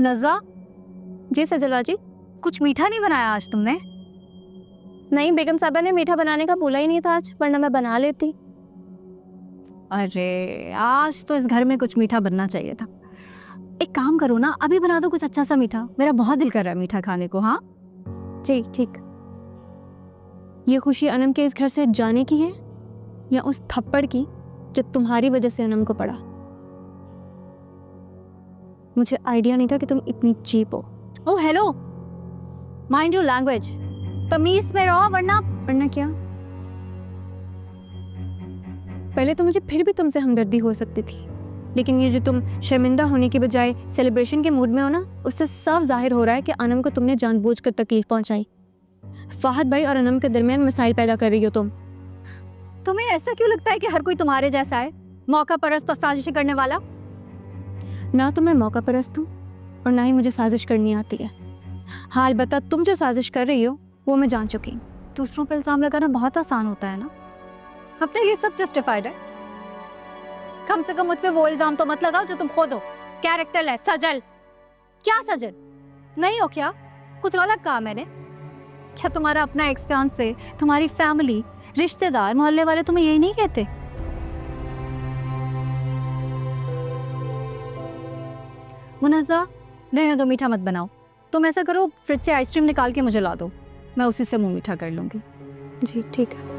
मुनज़्ज़ा, जी सजला जी। कुछ मीठा नहीं बनाया आज तुमने? नहीं, बेगम साहबा ने मीठा बनाने का बोला ही नहीं था आज, वरना मैं बना लेती। अरे आज तो इस घर में कुछ मीठा बनना चाहिए था। एक काम करो ना, अभी बना दो कुछ अच्छा सा मीठा, मेरा बहुत दिल कर रहा है मीठा खाने को। हाँ जी ठीक। ये खुशी अनम के इस घर से जाने की है या उस थप्पड़ की जो तुम्हारी वजह से अनम को पड़ा? मुझे आइडिया नहीं था कि तुम इतनी चीप हो। Oh hello, mind your language, तमीज में रहो वरना क्या? पहले तो मुझे फिर भी तुमसे हमदर्दी हो सकती थी, लेकिन ये जो तुम शर्मिंदा होने के बजाय सेलिब्रेशन के मूड में हो ना, उससे साफ जाहिर हो रहा है कि अनम को तुमने जानबूझकर तकलीफ पहुंचाई। फाहद भाई और अनम के दरमियान मसाइल पैदा कर रही हो तुम। तुम्हें ऐसा क्यों लगता है कि हर कोई तुम्हारे जैसा है, मौका परस्त और साजिशें करने वाला? ना तो मैं मौका परस्त हूँ और ना ही मुझे साजिश करनी आती है। हाल बता, तुम जो साजिश कर रही हो वो मैं जान चुकी हूँ। दूसरों पर इल्जाम लगाना बहुत आसान होता है ना, अपने लिए सब जस्टिफाइड है। कम से कम मुझ पे वो इल्जाम तो मत लगाओ जो तुम खुद हो। कैरेक्टरलेस, सजल। क्या सजल नहीं हो क्या? कुछ अलग कहा मैंने क्या? तुम्हारा अपना एक्सपीरियंस से तुम्हारी फैमिली, रिश्तेदार, मोहल्ले वाले तुम्हें यही नहीं कहते? मुनज़्ज़ा, रहने दो, मीठा मत बनाओ। तुम ऐसा करो, फ्रिज से आइसक्रीम निकाल के मुझे ला दो, मैं उसी से मुंह मीठा कर लूंगी। जी ठीक है।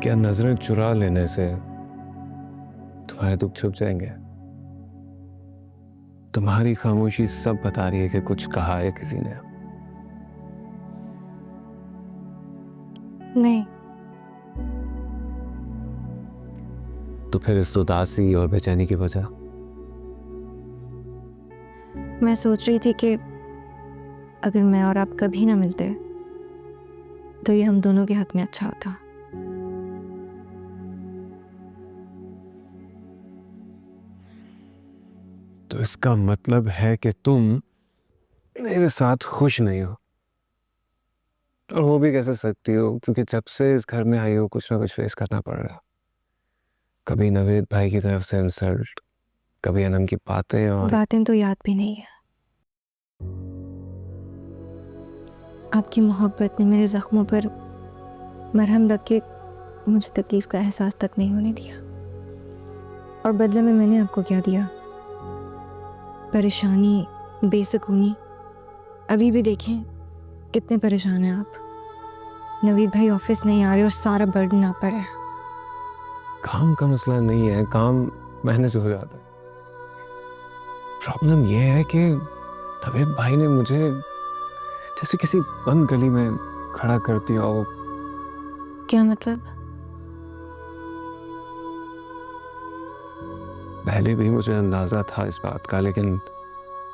क्या नजरें चुरा लेने से तुम्हारे दुख छुप जाएंगे? तुम्हारी खामोशी सब बता रही है कि कुछ कहा है किसी ने। नहीं। तो फिर इस उदासी और बेचैनी की वजह? मैं सोच रही थी कि अगर मैं और आप कभी ना मिलते तो ये हम दोनों के हक में अच्छा होता। तो इसका मतलब है कि तुम मेरे साथ खुश नहीं हो। और वो भी कैसे सकती हो, क्योंकि जब से इस घर में आई हो कुछ ना कुछ फेस करना पड़ रहा है। कभी नवेद भाई की तरफ से इंसल्ट, कभी अनम की बातें, और बातें तो याद भी नहीं है। आपकी मोहब्बत ने मेरे जख्मों पर मरहम रख के मुझे तकलीफ का एहसास तक नहीं होने दिया। और बदले में मैंने आपको क्या दिया? परेशानी, बेसुकूनी। अभी भी देखें कितने परेशान हैं आप। नवीद भाई ऑफिस नहीं आ रहे और सारा बर्डन आप पर है। काम का मसला नहीं है, काम मैनेज हो जाता है। प्रॉब्लम यह है कि नवेद भाई ने मुझे जैसे किसी बंद गली में खड़ा कर दिया हो। क्या मतलब? पहले भी मुझे अंदाजा था इस बात का, लेकिन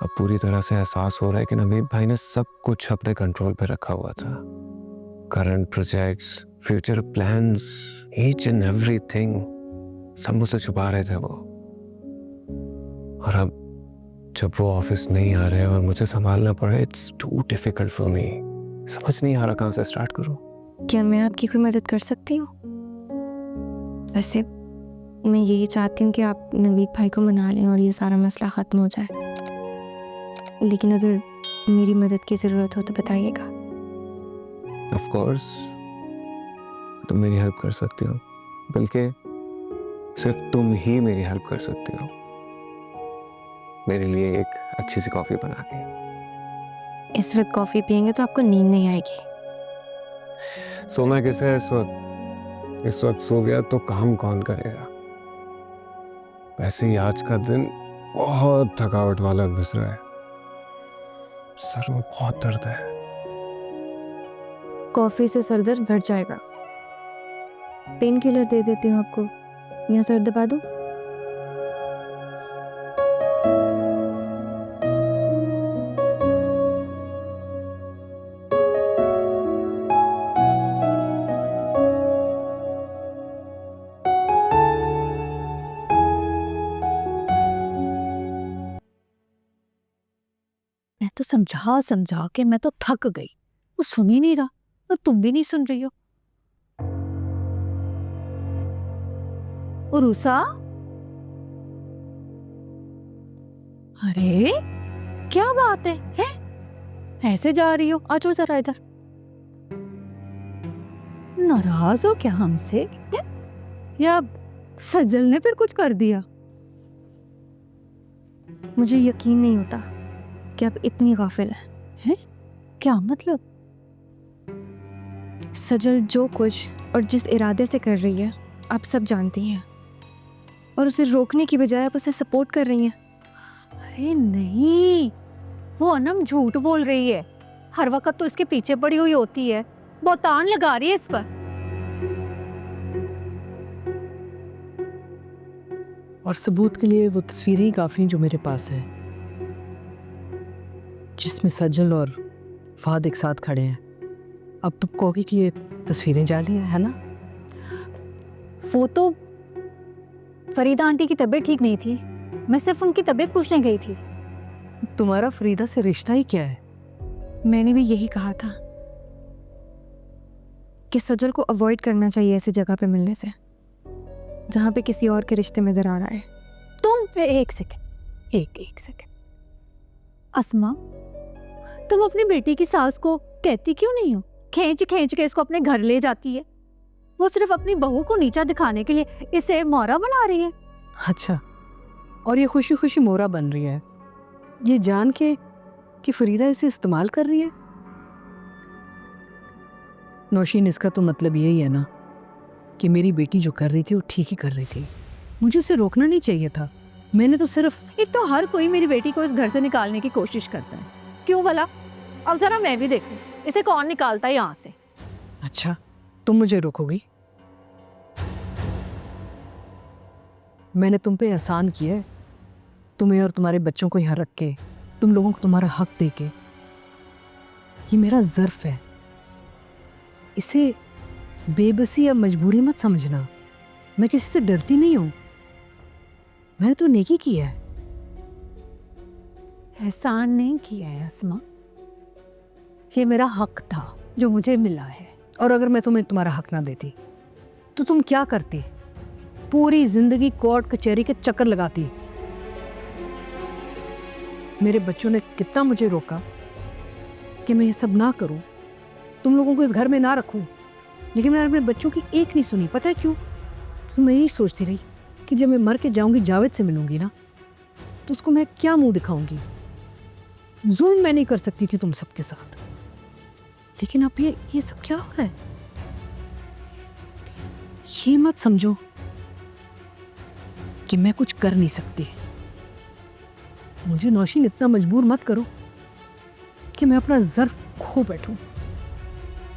अब पूरी तरह से एहसास हो रहा है कि नवीद भाई ने सब कुछ अपने कंट्रोल पे रखा हुआ था। Current projects, future plans, each and everything सब मुझसे छुपा रहे थे वो। और अब जब वो ऑफिस नहीं आ रहे और मुझे संभालना पड़े, it's too difficult for me. समझ नहीं आ रहा कहाँ से स्टार्ट करूं। क्या मैं आपकी कोई मदद कर सकती हूँ? वैसे मैं यही चाहती हूँ कि आप नवीद भाई को मना लें और ये सारा मसला ख़त्म हो जाए। लेकिन अगर मेरी मदद की ज़रूरत हो तो बताइएगा। ऑफ कोर्स तुम मेरी हेल्प कर सकती हो, बल्कि सिर्फ तुम ही मेरी हेल्प कर सकती हो। मेरे लिए एक अच्छी सी कॉफी बना के। इस वक्त कॉफ़ी पियेंगे तो आपको नींद नहीं आएगी। सोना कैसे है इस वक्त? इस वक्त सो गया तो काम कौन करेगा? वैसे ही आज का दिन बहुत थकावट वाला गुजरा है। सर में बहुत दर्द है। कॉफ़ी से सर दर्द बढ़ जाएगा। पेन किलर दे देती हूँ आपको, या सर दबा दूँ? उसको समझा समझा के मैं तो थक गई, वो सुन ही नहीं रहा, और तुम भी नहीं सुन रही हो। उरुसा, अरे क्या बात है, ऐसे जा रही हो? आ जाओ जरा इधर। नाराज हो क्या हमसे है? या सजल ने फिर कुछ कर दिया? मुझे यकीन नहीं होता कि आप इतनी गाफिल हैं। क्या मतलब? सजल जो कुछ और जिस इरादे से कर रही है आप सब जानती हैं, और उसे रोकने की बजाय आप उसे सपोर्ट कर रही हैं। अरे नहीं, वो अनम झूठ बोल रही है, हर वक्त तो इसके पीछे पड़ी हुई होती है, बहुतान लगा रही है इस पर। और सबूत के लिए वो तस्वीरें ही काफ़ी हैं जो मेरे पास है, जिसमें सज्जल और फहद एक साथ खड़े हैं। अब तुम कहोगी कि ये तस्वीरें जाली है ना? वो तो फरीदा आंटी की तबीयत ठीक नहीं थी, मैं सिर्फ उनकी तबीयत पूछने गई थी। तुम्हारा फरीदा से रिश्ता ही क्या है? मैंने भी यही कहा था कि सजल को अवॉइड करना चाहिए ऐसी जगह पे मिलने से जहाँ पे किसी और के रिश्ते में दरार आए। तुम पे एक सेकंड, एक सेकंड। अस्मा, तुम अपनी बेटी की सास को कहती क्यों नहीं हो? खींच खींच के इसको अपने घर ले जाती है। वो सिर्फ अपनी बहू को नीचा दिखाने के लिए इसे मोहरा बना रही है। अच्छा, और ये खुशी खुशी मोहरा बन रही है ये जान के कि फरीदा इसे इस्तेमाल कर रही है? नौशीन, इसका तो मतलब यही है ना कि मेरी बेटी जो कर रही थी वो ठीक ही कर रही थी, मुझे उसे रोकना नहीं चाहिए था। मैंने तो सिर्फ एक तो हर कोई मेरी बेटी को इस घर से निकालने की कोशिश करता है, क्यों भला? अब जरा मैं भी देखूं इसे कौन निकालता है यहाँ से। अच्छा, तुम मुझे रोकोगी? मैंने तुम पे एहसान किया है, तुम्हें और तुम्हारे बच्चों को यहाँ रख के, तुम लोगों को तुम्हारा हक दे के। ये मेरा ज़र्फ है, इसे बेबसी या मजबूरी मत समझना। मैं किसी से डरती नहीं हूं, मैंने तो नेकी किया है। एहसान नहीं किया है अस्मा, ये मेरा हक था जो मुझे मिला है। और अगर मैं तुम्हें तुम्हारा हक ना देती तो तुम क्या करती? पूरी जिंदगी कोर्ट कचहरी के चक्कर लगाती। मेरे बच्चों ने कितना मुझे रोका कि मैं ये सब ना करूं, तुम लोगों को इस घर में ना रखूं, लेकिन मैंने अपने बच्चों की एक नहीं सुनी। पता है क्यों? तो मैं यही सोचती रही कि जब मैं मर के जाऊंगी, जावेद से मिलूंगी ना, तो उसको मैं क्या मुंह दिखाऊंगी। जुल्म मैं नहीं कर सकती थी तुम सबके साथ, लेकिन अब ये सब क्या हो रहा है? ये मत समझो कि मैं कुछ कर नहीं सकती। मुझे नौशीन इतना मजबूर मत करो कि मैं अपना ज़र्फ खो बैठूं।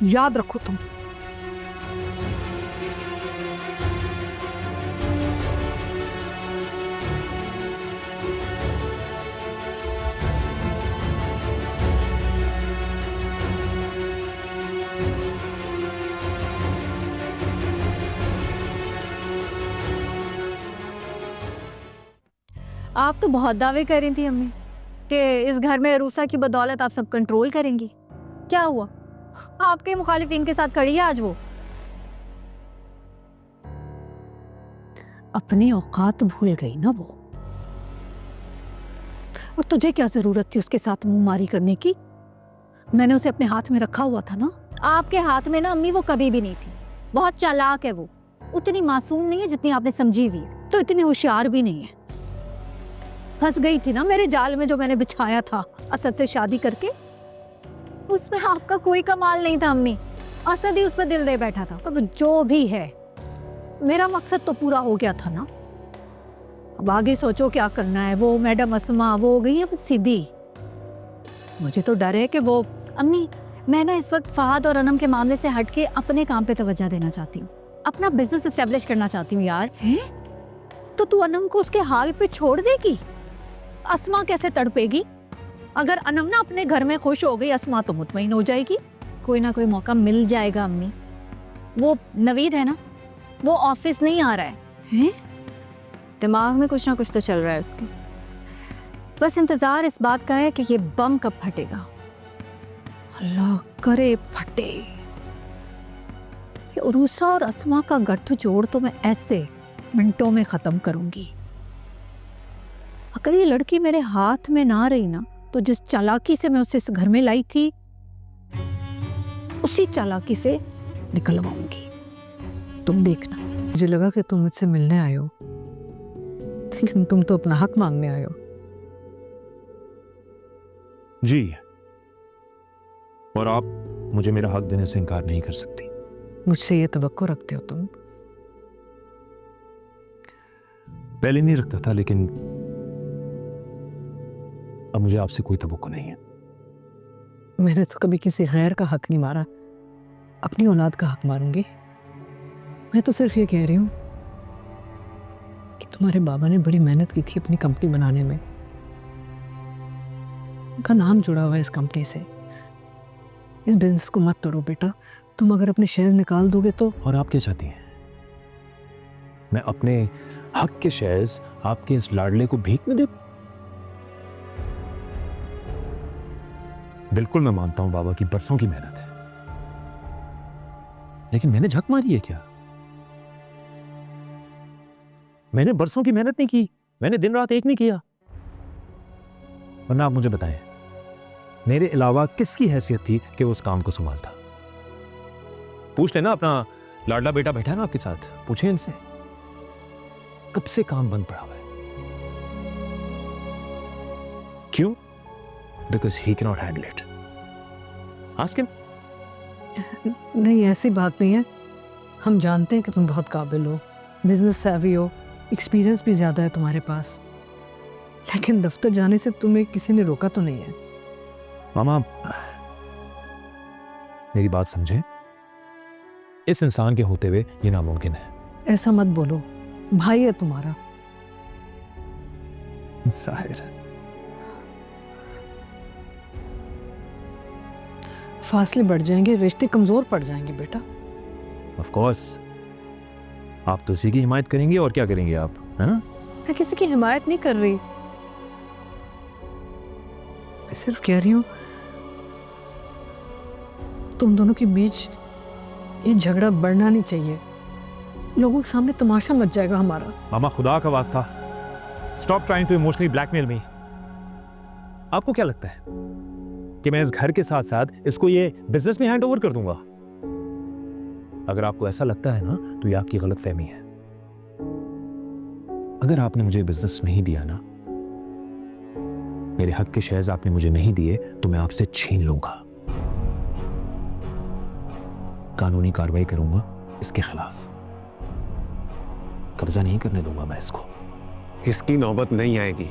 याद रखो तुम। आप तो बहुत दावे कर रही थी अम्मी कि इस घर में रूसा की बदौलत आप सब कंट्रोल करेंगी। क्या हुआ? आपके मुखालिफिन के साथ खड़ी है आज वो। अपनी औकात भूल गई ना वो। और तुझे क्या जरूरत थी उसके साथ मुंहमारी करने की? मैंने उसे अपने हाथ में रखा हुआ था ना। आपके हाथ में ना अम्मी वो कभी भी नहीं थी। बहुत चालाक है वो, उतनी मासूम नहीं है जितनी आपने समझी हुई है, तो इतनी होशियार भी नहीं है। फंस गई थी ना मेरे जाल में जो मैंने बिछाया था असद से शादी करके। उसमें आपका कोई कमाल नहीं था अम्मी, असद ही उस पर दिल दे बैठा था। पर जो भी है, मेरा मकसद तो पूरा हो गया था ना। अब आगे सोचो क्या करना है। वो मैडम अस्मा वो हो गई है सीधी। मुझे तो डर है कि वो अम्मी, मैं ना इस वक्त फहद और अनम के मामले से हट के अपने काम पे तवज्जो देना चाहती हूँ, अपना बिजनेस एस्टेब्लिश करना चाहती हूँ यार। हैं? तो तू अनम को उसके हाल पे छोड़ देगी? अस्मा कैसे तड़पेगी? अगर अनम ना अपने घर में खुश हो गई, अस्मा तो मुतमईन हो जाएगी। कोई ना कोई मौका मिल जाएगा अम्मी। वो नवीद है ना, वो ऑफिस नहीं आ रहा है, हैं? दिमाग में कुछ ना कुछ तो चल रहा है उसके। बस इंतज़ार इस बात का है कि ये बम कब फटेगा। अल्लाह करे फटे। ये उरूसा और असमा का गठजोड़ जोड़ तो मैं ऐसे मिनटों में ख़त्म करूंगी। अगर ये लड़की मेरे हाथ में ना रही ना, तो जिस चालाकी से मैं उसे इस घर में लाई थी, उसी चालाकी से निकलवाऊंगी। तुम देखना। मुझे लगा कि तुम मुझसे मिलने आए हो, लेकिन तुम तो अपना हक मांगने आए हो। जी, और आप मुझे मेरा हक देने से इनकार नहीं कर सकती। मुझसे ये तवक्को रखते हो तुम? पहले नहीं रखता था, लेकिन अब मुझे आपसे कोई तवक्को नहीं है। मैंने तो कभी किसी गैर का हक नहीं मारा, अपनी औलाद का हक मारूंगी। मैं तो सिर्फ ये कह रही हूँ कि तुम्हारे बाबा ने बड़ी मेहनत की थी अपनी कंपनी बनाने में। उनका नाम जुड़ा हुआ है इस कंपनी से। इस बिजनेस को मत तोड़ो बेटा। तुम अगर अपने शेयर निकाल दोगे तो। और आप क्या चाहती हैं? मैं अपने हक के शेयर्स आपके इस लाडले को भीख में दे? बिल्कुल मैं मानता हूं बाबा की बरसों की मेहनत है, लेकिन मैंने झक मारी है क्या? मैंने बरसों की मेहनत नहीं की, मैंने दिन रात एक नहीं किया। वरना आप मुझे बताएं, मेरे अलावा किसकी हैसियत थी कि वो उस काम को संभालता? पूछ लेना, अपना लाडला बेटा बैठा है ना आपके साथ, पूछे इनसे कब से काम बंद पड़ा हुआ है। क्यों? Because he can not handle it. Ask him. नहीं, ऐसी बात नहीं है। हम जानते हैं कि तुम बहुत काबिल हो, बिजनेस सेवी हो, एक्सपीरियंस भी ज्यादा है तुम्हारे पास, लेकिन दफ्तर जाने से तुम्हें किसी ने रोका तो नहीं है। मामा, मेरी बात समझें, इस इंसान के होते हुए ये नामुमकिन है। ऐसा मत बोलो, भाई है तुम्हारा। जाहिर है। फासले बढ़ जाएंगे, रिश्ते कमजोर पड़ जाएंगे बेटा। ऑफ कोर्स, आप तो उसी की हिमायत करेंगे और क्या करेंगे आप, है ना? मैं किसी की हिमायत नहीं कर रही, मैं सिर्फ कह रही हूं तुम दोनों के बीच ये झगड़ा बढ़ना नहीं चाहिए। लोगों के सामने तमाशा मच जाएगा हमारा। मामा, खुदा का वास्ता, stop trying to emotionally blackmail me. आपको क्या लगता है कि मैं इस घर के साथ साथ इसको ये बिजनेस में हैंड ओवर कर दूंगा? अगर आपको ऐसा लगता है ना, तो ये आपकी गलत फहमी है। अगर आपने मुझे बिजनेस नहीं दिया ना, मेरे हक के शेयर्स आपने मुझे नहीं दिए, तो मैं आपसे छीन लूंगा, कानूनी कार्रवाई करूंगा इसके खिलाफ। कब्जा नहीं करने दूंगा मैं इसको। इसकी नौबत नहीं आएगी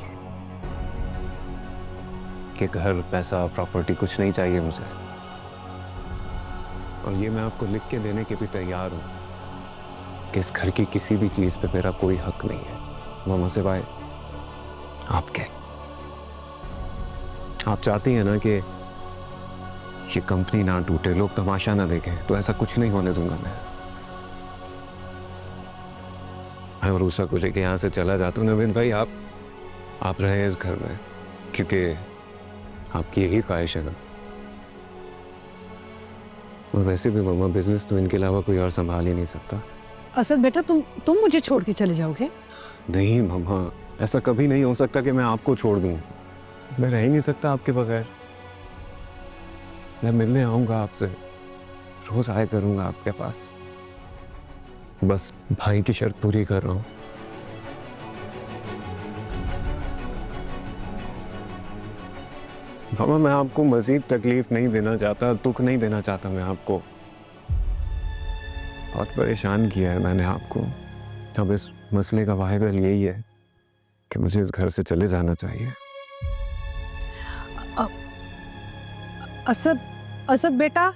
कि घर, पैसा, प्रॉपर्टी कुछ नहीं चाहिए मुझे, और ये मैं आपको लिख के देने के भी तैयार हूं कि इस घर की किसी भी चीज पे मेरा कोई हक नहीं है मामा, सिवाय आपके। आप चाहती हैं ना कि ये कंपनी ना टूटे, लोग तमाशा ना देखें, तो ऐसा कुछ नहीं होने दूंगा मैं उषा को लेके यहाँ से चला जाता हूँ। नवीन भाई, आप रहे इस घर में, क्योंकि आपकी यही ख्वाहिश है ना। और वैसे भी मामा, बिजनेस तो इनके अलावा कोई और संभाल ही नहीं सकता। असद बेटा, तुम मुझे छोड़ के चले जाओगे? नहीं मामा, ऐसा कभी नहीं हो सकता कि मैं आपको छोड़ दूं। मैं रह ही नहीं सकता आपके बगैर। मैं मिलने आऊंगा आपसे, रोज आया करूंगा आपके पास। बस भाई की शर्त पूरी कर रहा हूं। मामा, मैं आपको मजीद तकलीफ नहीं देना चाहता, दुख नहीं देना चाहता। मैं आपको बहुत परेशान किया है मैंने आपको। अब इस मसले का वाहिद हल यही है कि मुझे इस घर से चले जाना चाहिए। असद बेटा,